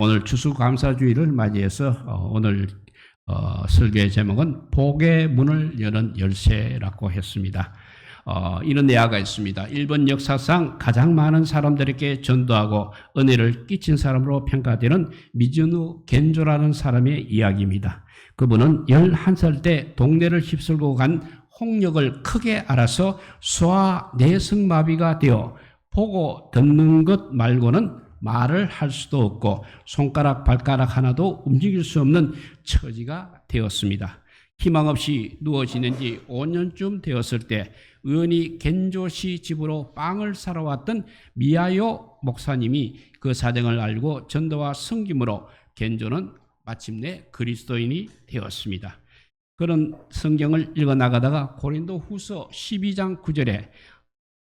오늘 추수감사주의를 맞이해서 오늘 설교의 제목은 복의 문을 여는 열쇠라고 했습니다. 이런 내야가 있습니다. 일본 역사상 가장 많은 사람들에게 전도하고 은혜를 끼친 사람으로 평가되는 미즈노 겐조라는 사람의 이야기입니다. 그분은 11살 때 동네를 휩쓸고 간 홍역을 크게 앓아서 소아 내성마비가 되어 보고 듣는 것 말고는 말을 할 수도 없고 손가락 발가락 하나도 움직일 수 없는 처지가 되었습니다. 희망 없이 누워 지낸 지 5년쯤 되었을 때 우연히 겐조시 집으로 빵을 사러 왔던 미야요 목사님이 그 사정을 알고 전도와 섬김으로 겐조는 마침내 그리스도인이 되었습니다. 그런 성경을 읽어나가다가 고린도후서 12장 9절에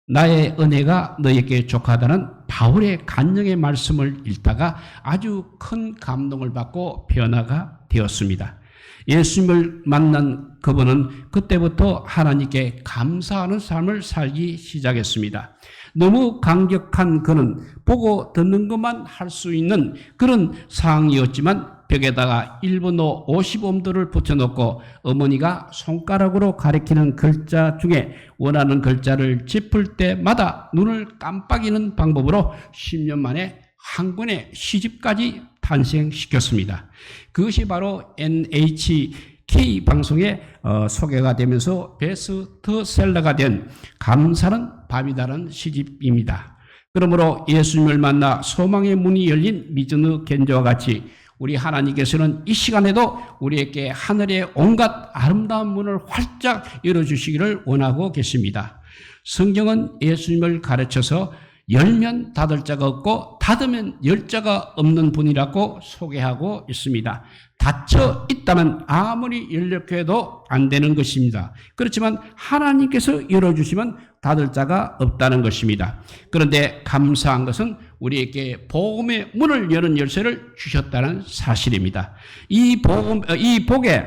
나의 은혜가 너에게 족하다는 바울의 간증의 말씀을 읽다가 아주 큰 감동을 받고 변화가 되었습니다. 예수님을 만난 그분은 그때부터 하나님께 감사하는 삶을 살기 시작했습니다. 너무 강력한 그는 보고 듣는 것만 할 수 있는 그런 상황이었지만 벽에다가 일본어 50음도를 붙여놓고 어머니가 손가락으로 가리키는 글자 중에 원하는 글자를 짚을 때마다 눈을 깜빡이는 방법으로 10년 만에 한 권의 시집까지 탄생시켰습니다. 그것이 바로 NHK 방송에 소개가 되면서 베스트셀러가 된 감사는 밥이다라는 시집입니다. 그러므로 예수님을 만나 소망의 문이 열린 미즈노 겐조와 같이 우리 하나님께서는 이 시간에도 우리에게 하늘의 온갖 아름다운 문을 활짝 열어주시기를 원하고 계십니다. 성경은 예수님을 가르쳐서 열면 닫을 자가 없고 닫으면 열 자가 없는 분이라고 소개하고 있습니다. 닫혀 있다면 아무리 열려고 해도 안 되는 것입니다. 그렇지만 하나님께서 열어주시면 닫을 자가 없다는 것입니다. 그런데 감사한 것은 우리에게 복음의 문을 여는 열쇠를 주셨다는 사실입니다. 이 복의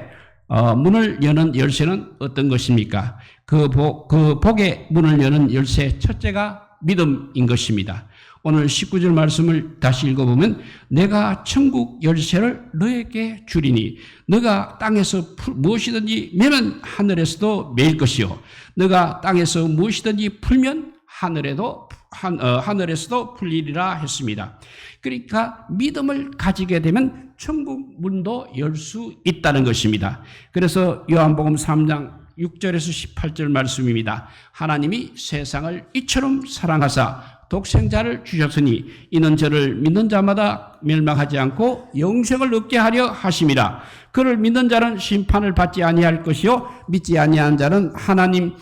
문을 여는 열쇠는 어떤 것입니까? 그 복의 문을 여는 열쇠 첫째가 믿음인 것입니다. 오늘 19절 말씀을 다시 읽어보면 내가 천국 열쇠를 너에게 주리니 너가 땅에서 무엇이든지 매면 하늘에서도 매일 것이요 너가 땅에서 무엇이든지 풀면 하늘에서도 풀리리라 했습니다. 그러니까 믿음을 가지게 되면 천국 문도 열 수 있다는 것입니다. 그래서 요한복음 3장 6절에서 18절 말씀입니다. 하나님이 세상을 이처럼 사랑하사 독생자를 주셨으니 이는 저를 믿는 자마다 멸망하지 않고 영생을 얻게 하려 하심이라. 그를 믿는 자는 심판을 받지 아니할 것이요 믿지 아니한 자는 하나님의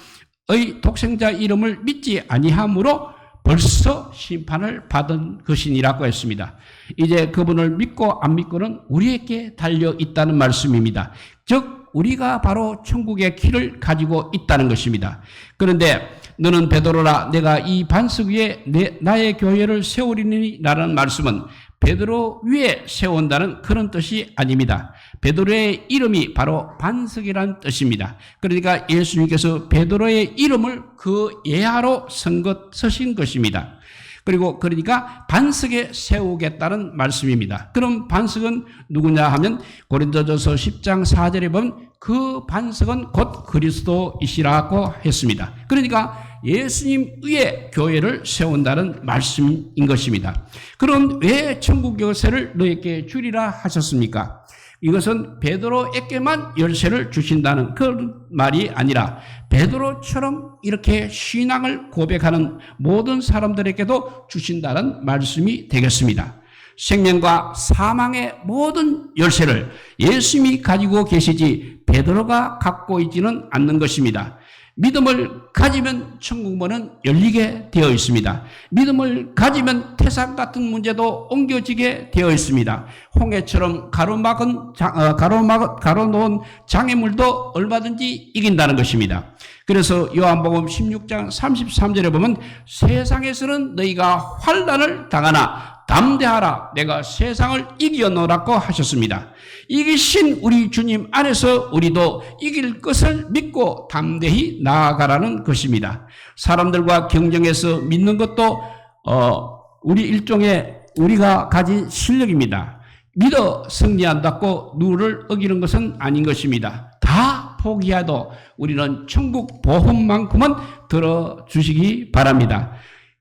독생자 이름을 믿지 아니함으로 벌써 심판을 받은 것이니라고 했습니다. 이제 그분을 믿고 안 믿고는 우리에게 달려 있다는 말씀입니다. 즉 우리가 바로 천국의 키를 가지고 있다는 것입니다. 그런데 너는 베드로라 내가 이 반석 위에 나의 교회를 세우리니 라는 말씀은 베드로 위에 세운다는 그런 뜻이 아닙니다. 베드로의 이름이 바로 반석이라는 뜻입니다. 그러니까 예수님께서 베드로의 이름을 그 예하로 서신 것입니다. 그리고 그러니까 반석에 세우겠다는 말씀입니다. 그럼 반석은 누구냐 하면 고린도전서 10장 4절에 보면 그 반석은 곧 그리스도이시라고 했습니다. 그러니까 예수님 위에 교회를 세운다는 말씀인 것입니다. 그럼 왜 천국 열쇠를 너에게 주리라 하셨습니까? 이것은 베드로에게만 열쇠를 주신다는 그런 말이 아니라 베드로처럼 이렇게 신앙을 고백하는 모든 사람들에게도 주신다는 말씀이 되겠습니다. 생명과 사망의 모든 열쇠를 예수님이 가지고 계시지 베드로가 갖고 있지는 않는 것입니다. 믿음을 가지면 천국문은 열리게 되어 있습니다. 믿음을 가지면 태산 같은 문제도 옮겨지게 되어 있습니다. 홍해처럼 가로놓은 장애물도 얼마든지 이긴다는 것입니다. 그래서 요한복음 16장 33절에 보면 세상에서는 너희가 환난을 당하나 담대하라 내가 세상을 이겨노라고 하셨습니다. 이기신 우리 주님 안에서 우리도 이길 것을 믿고 담대히 나아가라는 것입니다. 사람들과 경쟁해서 믿는 것도 우리 일종의 우리가 가진 실력입니다. 믿어 승리한다고 누를 어기는 것은 아닌 것입니다. 다 포기해도 우리는 천국 복음만큼은 들어주시기 바랍니다.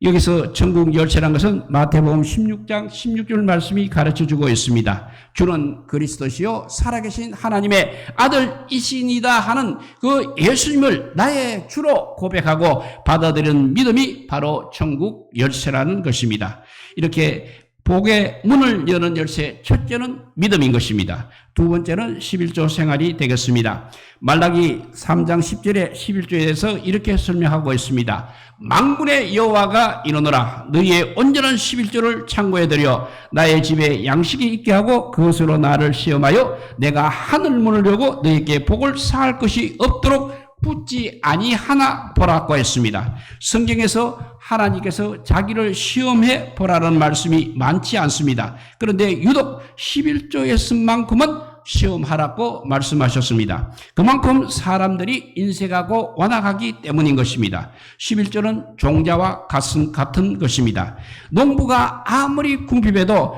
여기서 천국 열쇠란 것은 마태복음 16장 16절 말씀이 가르쳐주고 있습니다. 주는 그리스도시요 살아계신 하나님의 아들이시니다 하는 그 예수님을 나의 주로 고백하고 받아들이는 믿음이 바로 천국 열쇠라는 것입니다. 이렇게 복의 문을 여는 열쇠, 첫째는 믿음인 것입니다. 두 번째는 11조 생활이 되겠습니다. 말라기 3장 10절에 11조에 대해서 이렇게 설명하고 있습니다. 만군의 여호와가 이르노라 너희의 온전한 11조를 창고에 들여 나의 집에 양식이 있게 하고 그것으로 나를 시험하여 내가 하늘문을 열고 너희에게 복을 사할 것이 없도록 붙지 아니하나 보라고 했습니다. 성경에서 하나님께서 자기를 시험해 보라는 말씀이 많지 않습니다. 그런데 유독 11조에 쓴 만큼은 시험하라고 말씀하셨습니다. 그만큼 사람들이 인색하고 완악하기 때문인 것입니다. 11조는 종자와 같은 것입니다. 농부가 아무리 궁핍해도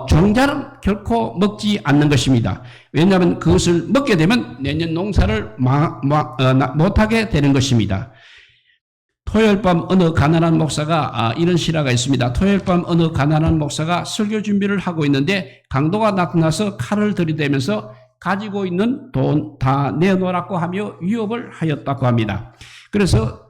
종자는 결코 먹지 않는 것입니다. 왜냐하면 그것을 먹게 되면 내년 농사를 못하게 되는 것입니다. 토요일 밤 어느 가난한 목사가 이런 실화가 있습니다. 토요일 밤 어느 가난한 목사가 설교 준비를 하고 있는데 강도가 나타나서 칼을 들이대면서 가지고 있는 돈 다 내놓으라고 하며 위협을 하였다고 합니다. 그래서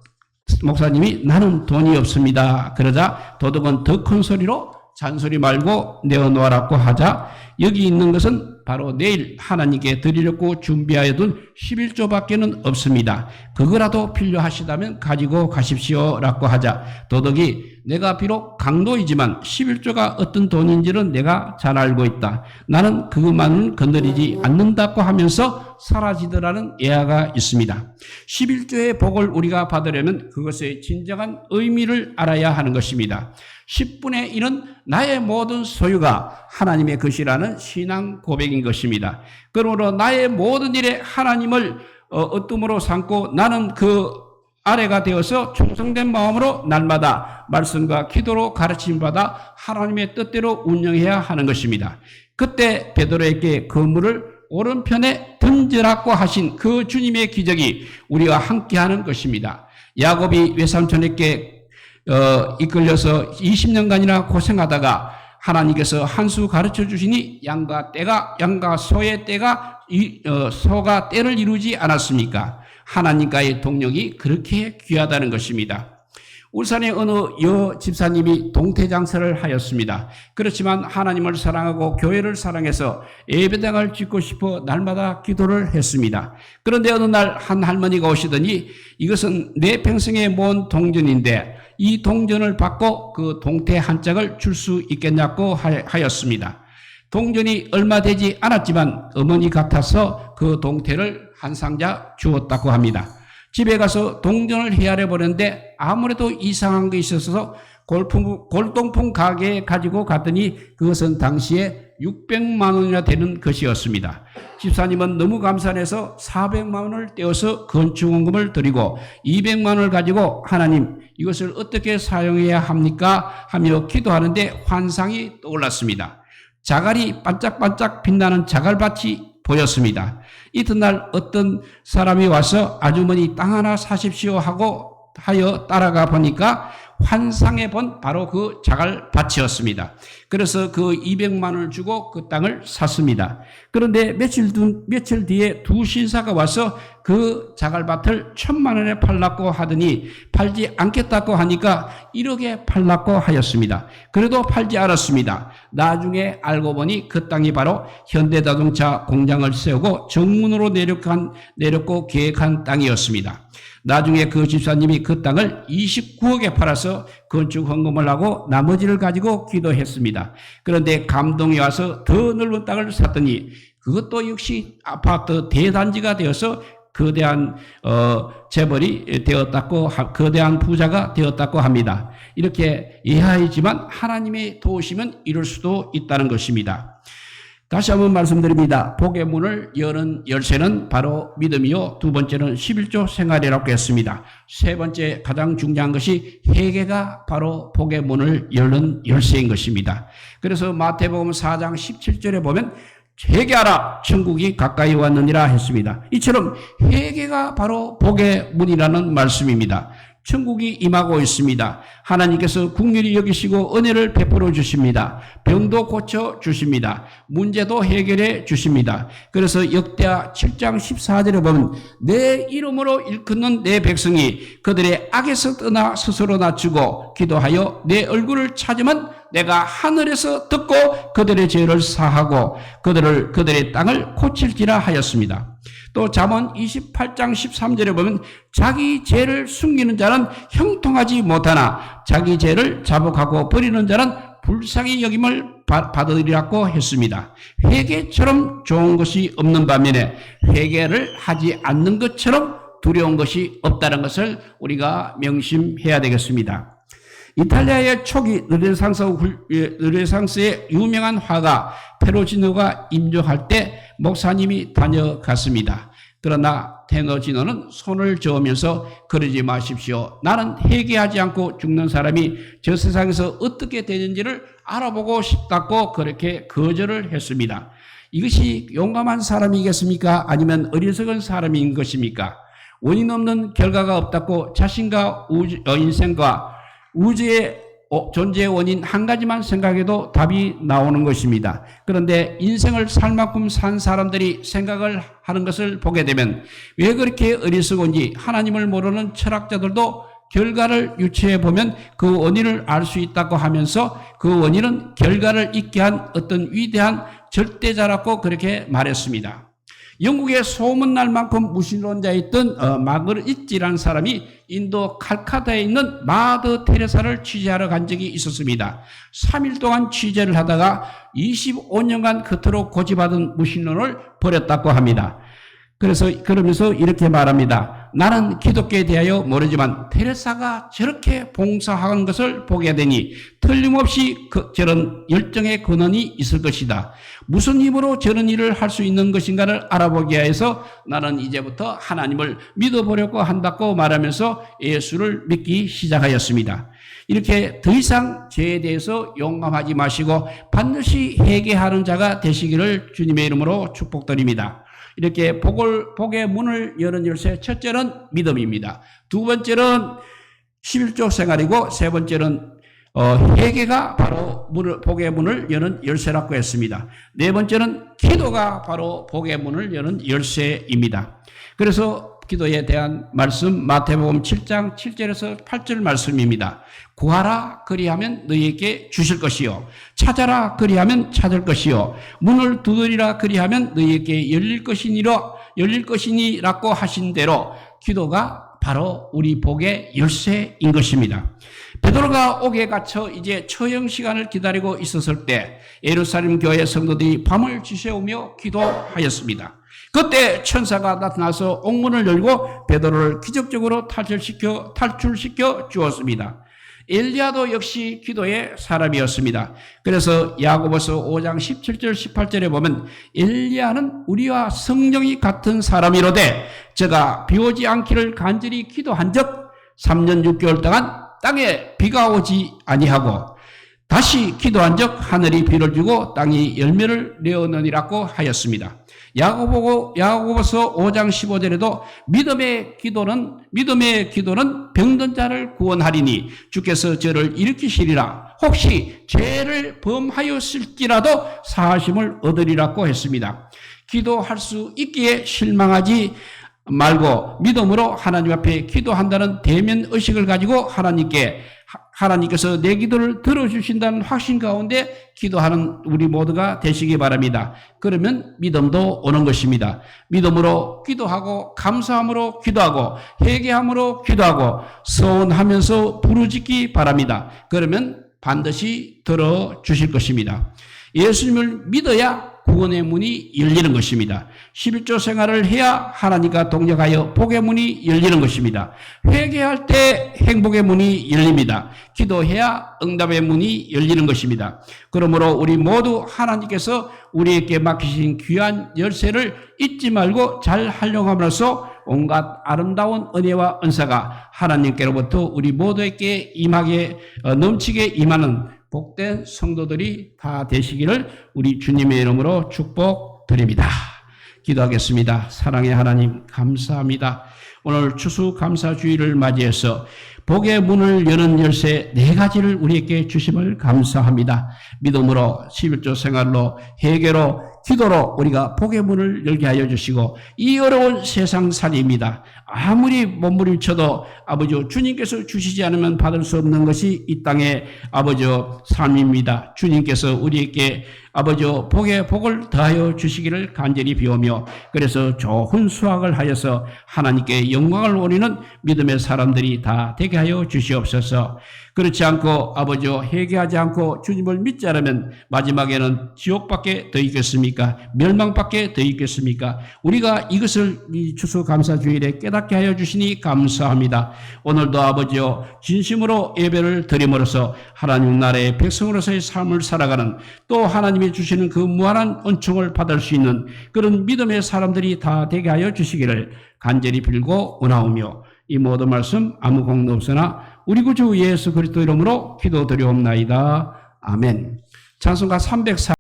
목사님이 나는 돈이 없습니다. 그러자 도둑은 더 큰 소리로 잔소리 말고 내어놓으라고 하자 여기 있는 것은 바로 내일 하나님께 드리려고 준비하여둔 11조밖에는 없습니다. 그거라도 필요하시다면 가지고 가십시오라고 하자 도둑이 내가 비록 강도이지만 11조가 어떤 돈인지는 내가 잘 알고 있다. 나는 그것만은 건드리지 않는다고 하면서 사라지더라는 예화가 있습니다. 11조의 복을 우리가 받으려면 그것의 진정한 의미를 알아야 하는 것입니다. 10분의 1은 나의 모든 소유가 하나님의 것이라는 신앙 고백인 것입니다. 그러므로 나의 모든 일에 하나님을 어둠으로 삼고 나는 그 아래가 되어서 충성된 마음으로 날마다 말씀과 기도로 가르침받아 하나님의 뜻대로 운영해야 하는 것입니다. 그때 베드로에게 그물을 오른편에 던지라고 하신 그 주님의 기적이 우리와 함께하는 것입니다. 야곱이 외삼촌에게 이끌려서 20년간이나 고생하다가 하나님께서 한 수 가르쳐 주시니 양과 소의 떼가 소가 떼를 이루지 않았습니까? 하나님과의 동력이 그렇게 귀하다는 것입니다. 울산의 어느 여 집사님이 동태장사를 하였습니다. 그렇지만 하나님을 사랑하고 교회를 사랑해서 예배당을 짓고 싶어 날마다 기도를 했습니다. 그런데 어느 날 한 할머니가 오시더니 이것은 내 평생에 모은 동전인데 이 동전을 받고 그 동태 한 짝을 줄 수 있겠냐고 하였습니다. 동전이 얼마 되지 않았지만 어머니 같아서 그 동태를 한 상자 주었다고 합니다. 집에 가서 동전을 헤아려 보는데 아무래도 이상한 게 있어서 골동품 가게에 가지고 갔더니 그것은 당시에 600만 원이나 되는 것이었습니다. 집사님은 너무 감사해서 400만 원을 떼어서 건축원금을 드리고 200만 원을 가지고 하나님 이것을 어떻게 사용해야 합니까? 하며 기도하는데 환상이 떠올랐습니다. 자갈이 반짝반짝 빛나는 자갈밭이 보였습니다. 이튿날 어떤 사람이 와서 아주머니 땅 하나 사십시오 하여 따라가 보니까 환상에 본 바로 그 자갈밭이었습니다. 그래서 그 200만 원을 주고 그 땅을 샀습니다. 그런데 며칠 뒤에 두 신사가 와서 그 자갈밭을 1,000만 원에 팔라고 하더니 팔지 않겠다고 하니까 1억에 팔라고 하였습니다. 그래도 팔지 않았습니다. 나중에 알고 보니 그 땅이 바로 현대자동차 공장을 세우고 정문으로 내렸고 계획한 땅이었습니다. 나중에 그 집사님이 그 땅을 29억에 팔아서 건축 헌금을 하고 나머지를 가지고 기도했습니다. 그런데 감동이 와서 더 넓은 땅을 샀더니 그것도 역시 아파트 대단지가 되어서 거대한 재벌이 되었다고 거대한 부자가 되었다고 합니다. 이렇게 예하이지만 하나님의 도우시면 이룰 수도 있다는 것입니다. 다시 한번 말씀드립니다. 복의 문을 여는 열쇠는 바로 믿음이요. 두 번째는 11조 생활이라고 했습니다. 세 번째 가장 중요한 것이 회개가 바로 복의 문을 여는 열쇠인 것입니다. 그래서 마태복음 4장 17절에 보면 회개하라 천국이 가까이 왔느니라 했습니다. 이처럼 회개가 바로 복의 문이라는 말씀입니다. 천국이 임하고 있습니다. 하나님께서 긍휼히 여기시고 은혜를 베풀어 주십니다. 병도 고쳐 주십니다. 문제도 해결해 주십니다. 그래서 역대하 7장 14절에 보면 내 이름으로 일컫는 내 백성이 그들의 악에서 떠나 스스로 낮추고 기도하여 내 얼굴을 찾으면 내가 하늘에서 듣고 그들의 죄를 사하고 그들의 땅을 고칠지라 하였습니다. 또 잠언 28장 13절에 보면 자기 죄를 숨기는 자는 형통하지 못하나 자기 죄를 자복하고 버리는 자는 불쌍히 여김을 받으리라고 했습니다. 회개처럼 좋은 것이 없는 반면에 회개를 하지 않는 것처럼 두려운 것이 없다는 것을 우리가 명심해야 되겠습니다. 이탈리아의 초기 르네상스의 유명한 화가 페로지노가 임종할 때 목사님이 다녀갔습니다. 그러나 테너지노는 손을 저으면서 그러지 마십시오. 나는 회개하지 않고 죽는 사람이 저 세상에서 어떻게 되는지를 알아보고 싶다고 그렇게 거절을 했습니다. 이것이 용감한 사람이겠습니까? 아니면 어리석은 사람인 것입니까? 원인 없는 결과가 없다고 자신과 인생과 우주의 존재의 원인 한 가지만 생각해도 답이 나오는 것입니다. 그런데 인생을 살 만큼 산 사람들이 생각을 하는 것을 보게 되면 왜 그렇게 어리석은지 하나님을 모르는 철학자들도 결과를 유추해 보면 그 원인을 알 수 있다고 하면서 그 원인은 결과를 있게 한 어떤 위대한 절대자라고 그렇게 말했습니다. 영국의 소문날 만큼 무신론자였던 마그리트라는 사람이 인도 칼카타에 있는 마더 테레사를 취재하러 간 적이 있었습니다. 3일 동안 취재를 하다가 25년간 그토록 고집하던 무신론을 버렸다고 합니다. 그러면서 이렇게 말합니다. 나는 기독교에 대하여 모르지만 테레사가 저렇게 봉사한 것을 보게 되니 틀림없이 저런 열정의 근원이 있을 것이다. 무슨 힘으로 저런 일을 할 수 있는 것인가를 알아보기 위해서 나는 이제부터 하나님을 믿어보려고 한다고 말하면서 예수를 믿기 시작하였습니다. 이렇게 더 이상 죄에 대해서 용감하지 마시고 반드시 회개하는 자가 되시기를 주님의 이름으로 축복드립니다. 이렇게 복의 문을 여는 열쇠, 첫째는 믿음입니다. 두 번째는 11조 생활이고 세 번째는 회개가 바로 복의 문을 여는 열쇠라고 했습니다. 네 번째는 기도가 바로 복의 문을 여는 열쇠입니다. 그래서 기도에 대한 말씀 마태복음 7장 7절에서 8절 말씀입니다. 구하라 그리하면 너희에게 주실 것이요 찾아라 그리하면 찾을 것이요 문을 두드리라 그리하면 너희에게 열릴 것이니라고 하신 대로 기도가 바로 우리 복의 열쇠인 것입니다. 베드로가 옥에 갇혀 이제 처형 시간을 기다리고 있었을 때 예루살렘 교회 성도들이 밤을 지새우며 기도하였습니다. 그때 천사가 나타나서 옥문을 열고 베드로를 기적적으로 탈출시켜 주었습니다. 엘리야도 역시 기도의 사람이었습니다. 그래서 야고보서 5장 17절 18절에 보면 엘리야는 우리와 성령이 같은 사람이로되 저가 비 오지 않기를 간절히 기도한 적 3년 6개월 동안 땅에 비가 오지 아니하고 다시 기도한 적 하늘이 비를 주고 땅이 열매를 내어느니라고 하였습니다. 야고보서 5장 15절에도 믿음의 기도는 병든 자를 구원하리니 주께서 저를 일으키시리라. 혹시 죄를 범하였을지라도 사하심을 얻으리라고 했습니다. 기도할 수 있기에 실망하지 말고 믿음으로 하나님 앞에 기도한다는 대면 의식을 가지고 하나님께서 내 기도를 들어주신다는 확신 가운데 기도하는 우리 모두가 되시기 바랍니다. 그러면 믿음도 오는 것입니다. 믿음으로 기도하고 감사함으로 기도하고 회개함으로 기도하고 서원하면서 부르짖기 바랍니다. 그러면 반드시 들어주실 것입니다. 예수님을 믿어야 구원의 문이 열리는 것입니다. 11조 생활을 해야 하나님과 동역하여 복의 문이 열리는 것입니다. 회개할 때 행복의 문이 열립니다. 기도해야 응답의 문이 열리는 것입니다. 그러므로 우리 모두 하나님께서 우리에게 맡기신 귀한 열쇠를 잊지 말고 잘 활용함으로써 온갖 아름다운 은혜와 은사가 하나님께로부터 우리 모두에게 임하게 넘치게 임하는 복된 성도들이 다 되시기를 우리 주님의 이름으로 축복드립니다. 기도하겠습니다. 사랑의 하나님 감사합니다. 오늘 추수감사주의를 맞이해서 복의 문을 여는 열쇠 4가지를 우리에게 주심을 감사합니다. 믿음으로 11조 생활로 회개로 기도로 우리가 복의 문을 열게 하여 주시고 이 어려운 세상 살이입니다. 아무리 몸부림쳐도 아버지 주님께서 주시지 않으면 받을 수 없는 것이 이 땅의 아버지 삶입니다. 주님께서 우리에게 아버지 복의 복을 더하여 주시기를 간절히 비우며 그래서 좋은 수확을 하여서 하나님께 영광을 올리는 믿음의 사람들이 다 되게 하여 주시옵소서. 그렇지 않고 아버지 회개하지 않고 주님을 믿지 않으면 마지막에는 지옥밖에 더 있겠습니까? 멸망밖에 더 있겠습니까? 우리가 이것을 이 추수감사주일에 깨닫게 하여 주시니 감사합니다. 오늘도 아버지여 진심으로 예배를 드림으로써 하나님 나라의 백성으로서의 삶을 살아가는 또 하나님이 주시는 그 무한한 은총을 받을 수 있는 그런 믿음의 사람들이 다 되게 하여 주시기를 간절히 빌고 원하오며 이 모든 말씀 아무 공도 없으나 우리 구주 예수 그리스도 이름으로 기도드리옵나이다. 아멘. 찬송가 304